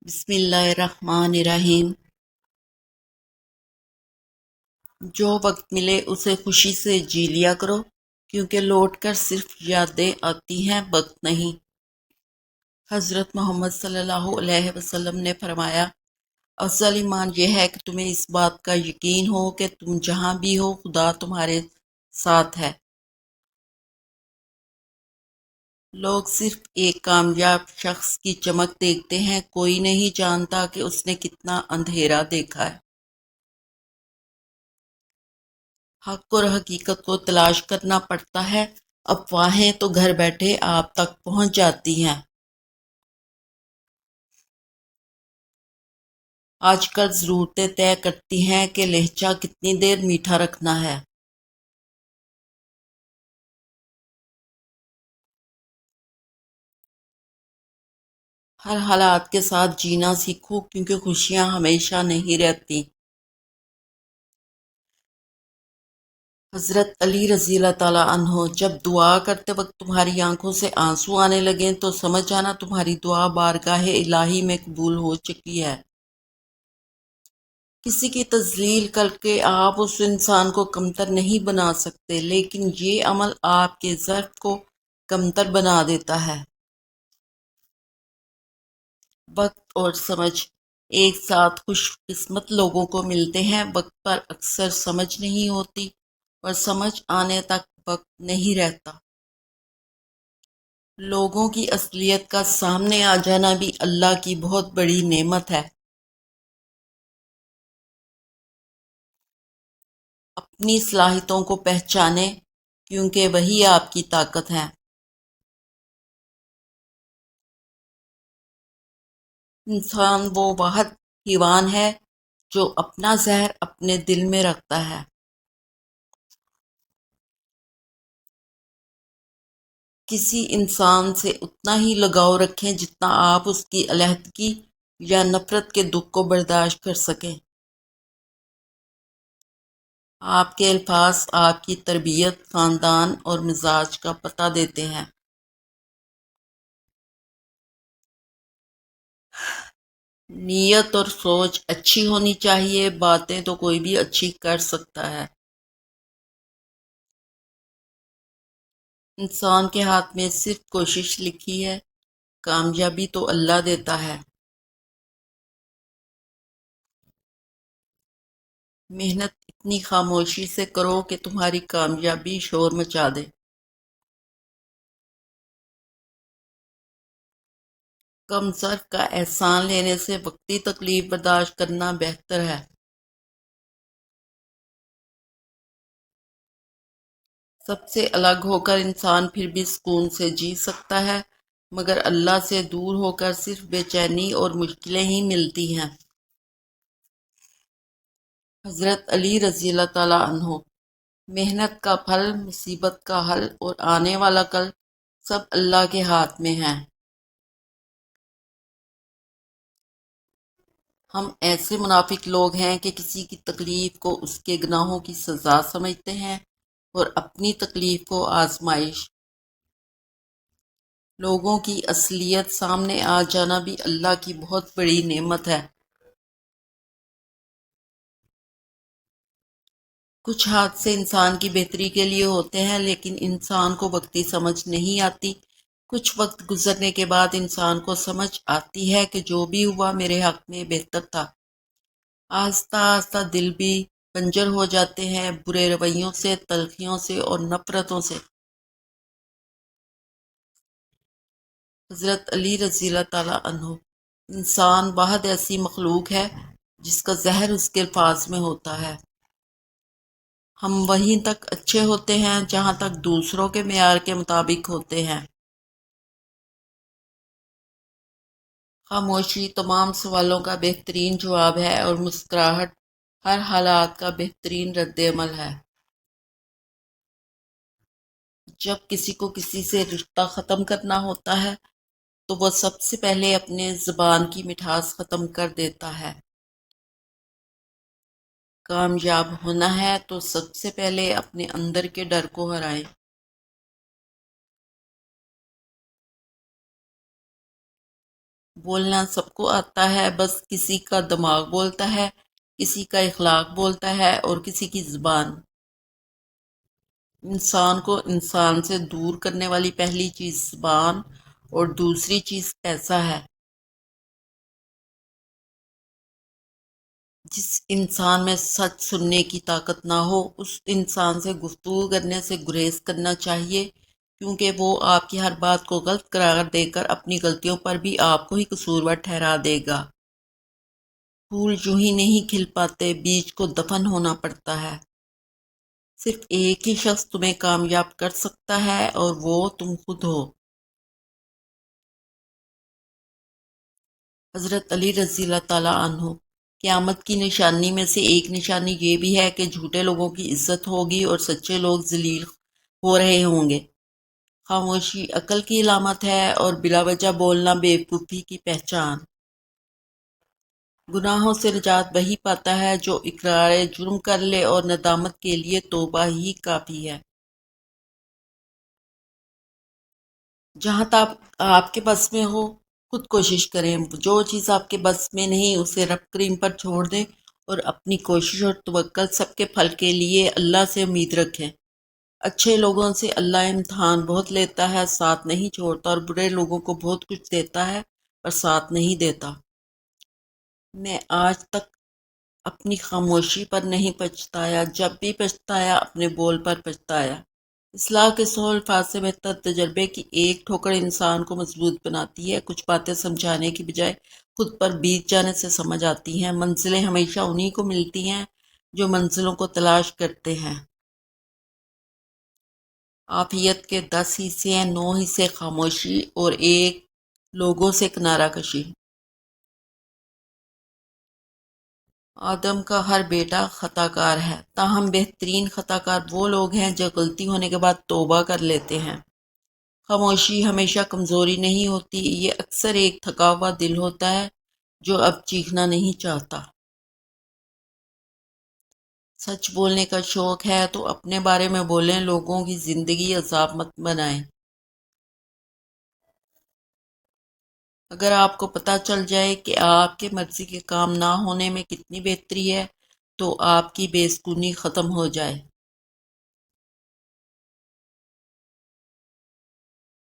بسم اللہ الرحمن الرحیم۔ جو وقت ملے اسے خوشی سے جی لیا کرو، کیونکہ لوٹ کر صرف یادیں آتی ہیں، وقت نہیں۔ حضرت محمد صلی اللہ علیہ وسلم نے فرمایا، افضل ایمان یہ ہے کہ تمہیں اس بات کا یقین ہو کہ تم جہاں بھی ہو خدا تمہارے ساتھ ہے۔ لوگ صرف ایک کامیاب شخص کی چمک دیکھتے ہیں، کوئی نہیں جانتا کہ اس نے کتنا اندھیرا دیکھا ہے۔ حق اور حقیقت کو تلاش کرنا پڑتا ہے، افواہیں تو گھر بیٹھے آپ تک پہنچ جاتی ہیں۔ آج کل ضرورتیں طے کرتی ہیں کہ لہجہ کتنی دیر میٹھا رکھنا ہے۔ ہر حالات کے ساتھ جینا سیکھو، کیونکہ خوشیاں ہمیشہ نہیں رہتی۔ حضرت علی رضی اللہ تعالیٰ عنہ، جب دعا کرتے وقت تمہاری آنکھوں سے آنسو آنے لگیں تو سمجھ جانا تمہاری دعا بارگاہ الہی میں قبول ہو چکی ہے۔ کسی کی تذلیل کر کے آپ اس انسان کو کمتر نہیں بنا سکتے، لیکن یہ عمل آپ کے ضعف کو کمتر بنا دیتا ہے۔ وقت اور سمجھ ایک ساتھ خوش قسمت لوگوں کو ملتے ہیں، وقت پر اکثر سمجھ نہیں ہوتی اور سمجھ آنے تک وقت نہیں رہتا۔ لوگوں کی اصلیت کا سامنے آ جانا بھی اللہ کی بہت بڑی نعمت ہے۔ اپنی صلاحیتوں کو پہچانیں، کیونکہ وہی آپ کی طاقت ہے۔ انسان وہ واحد حیوان ہے جو اپنا زہر اپنے دل میں رکھتا ہے۔ کسی انسان سے اتنا ہی لگاؤ رکھیں جتنا آپ اس کی علیحدگی یا نفرت کے دکھ کو برداشت کر سکیں۔ آپ کے الفاظ آپ کی تربیت، خاندان اور مزاج کا پتہ دیتے ہیں۔ نیت اور سوچ اچھی ہونی چاہیے، باتیں تو کوئی بھی اچھی کر سکتا ہے۔ انسان کے ہاتھ میں صرف کوشش لکھی ہے، کامیابی تو اللہ دیتا ہے۔ محنت اتنی خاموشی سے کرو کہ تمہاری کامیابی شور مچا دے۔ کم ظرف کا احسان لینے سے وقتی تکلیف برداشت کرنا بہتر ہے۔ سب سے الگ ہو کر انسان پھر بھی سکون سے جی سکتا ہے، مگر اللہ سے دور ہو کر صرف بے چینی اور مشکلیں ہی ملتی ہیں۔ حضرت علی رضی اللہ تعالیٰ عنہ، محنت کا پھل، مصیبت کا حل اور آنے والا کل سب اللہ کے ہاتھ میں ہیں۔ ہم ایسے منافق لوگ ہیں کہ کسی کی تکلیف کو اس کے گناہوں کی سزا سمجھتے ہیں اور اپنی تکلیف کو آزمائش۔ لوگوں کی اصلیت سامنے آ جانا بھی اللہ کی بہت بڑی نعمت ہے۔ کچھ حادثے انسان کی بہتری کے لیے ہوتے ہیں، لیکن انسان کو وقتی سمجھ نہیں آتی۔ کچھ وقت گزرنے کے بعد انسان کو سمجھ آتی ہے کہ جو بھی ہوا میرے حق میں بہتر تھا۔ آہستہ آہستہ دل بھی بنجر ہو جاتے ہیں، برے رویوں سے، تلخیوں سے اور نفرتوں سے۔ حضرت علی رضی اللہ تعالیٰ عنہ، انسان واحد ایسی مخلوق ہے جس کا زہر اس کے الفاظ میں ہوتا ہے۔ ہم وہیں تک اچھے ہوتے ہیں جہاں تک دوسروں کے معیار کے مطابق ہوتے ہیں۔ خاموشی تمام سوالوں کا بہترین جواب ہے اور مسکراہٹ ہر حالات کا بہترین رد عمل ہے۔ جب کسی کو کسی سے رشتہ ختم کرنا ہوتا ہے تو وہ سب سے پہلے اپنے زبان کی مٹھاس ختم کر دیتا ہے۔ کامیاب ہونا ہے تو سب سے پہلے اپنے اندر کے ڈر کو ہرائیں۔ بولنا سب کو آتا ہے، بس کسی کا دماغ بولتا ہے، کسی کا اخلاق بولتا ہے اور کسی کی زبان۔ انسان کو انسان سے دور کرنے والی پہلی چیز زبان اور دوسری چیز پیسہ ہے۔ جس انسان میں سچ سننے کی طاقت نہ ہو، اس انسان سے گفتگو کرنے سے گریز کرنا چاہیے، کیونکہ وہ آپ کی ہر بات کو غلط قرار دے کر اپنی غلطیوں پر بھی آپ کو ہی قصوروار ٹھہرا دے گا۔ پھول یوں ہی نہیں کھل پاتے، بیج کو دفن ہونا پڑتا ہے۔ صرف ایک ہی شخص تمہیں کامیاب کر سکتا ہے اور وہ تم خود ہو۔ حضرت علی رضی اللہ تعالیٰ عنہ۔ قیامت کی نشانی میں سے ایک نشانی یہ بھی ہے کہ جھوٹے لوگوں کی عزت ہوگی اور سچے لوگ ذلیل ہو رہے ہوں گے۔ خاموشی عقل کی علامت ہے اور بلا وجہ بولنا بیوقوفی کی پہچان۔ گناہوں سے نجات وہی پاتا ہے جو اقرار جرم کر لے اور ندامت کے لیے توبہ ہی کافی ہے۔ جہاں تک آپ کے بس میں ہو خود کوشش کریں، جو چیز آپ کے بس میں نہیں اسے رب کریم پر چھوڑ دیں اور اپنی کوشش اور توکل سب کے پھل کے لیے اللہ سے امید رکھیں۔ اچھے لوگوں سے اللہ امتحان بہت لیتا ہے، ساتھ نہیں چھوڑتا، اور برے لوگوں کو بہت کچھ دیتا ہے پر ساتھ نہیں دیتا۔ میں آج تک اپنی خاموشی پر نہیں پچھتایا، جب بھی پچھتایا اپنے بول پر پچھتایا۔ اصلاح کے 100 الفاظ سے بہتر تجربے کی ایک ٹھوکر انسان کو مضبوط بناتی ہے۔ کچھ باتیں سمجھانے کی بجائے خود پر بیت جانے سے سمجھ آتی ہیں۔ منزلیں ہمیشہ انہی کو ملتی ہیں جو منزلوں کو تلاش کرتے ہیں۔ عافیت کے 10 حصے ہیں، 9 حصے خاموشی اور ایک لوگوں سے کنارہ کشی۔ آدم کا ہر بیٹا خطا کار ہے، تاہم بہترین خطا کار وہ لوگ ہیں جو غلطی ہونے کے بعد توبہ کر لیتے ہیں۔ خاموشی ہمیشہ کمزوری نہیں ہوتی، یہ اکثر ایک تھکا ہوا دل ہوتا ہے جو اب چیخنا نہیں چاہتا۔ سچ بولنے کا شوق ہے تو اپنے بارے میں بولیں، لوگوں کی زندگی عذاب مت بنائیں۔ اگر آپ کو پتہ چل جائے کہ آپ کے مرضی کے کام نہ ہونے میں کتنی بہتری ہے تو آپ کی بے سکونی ختم ہو جائے۔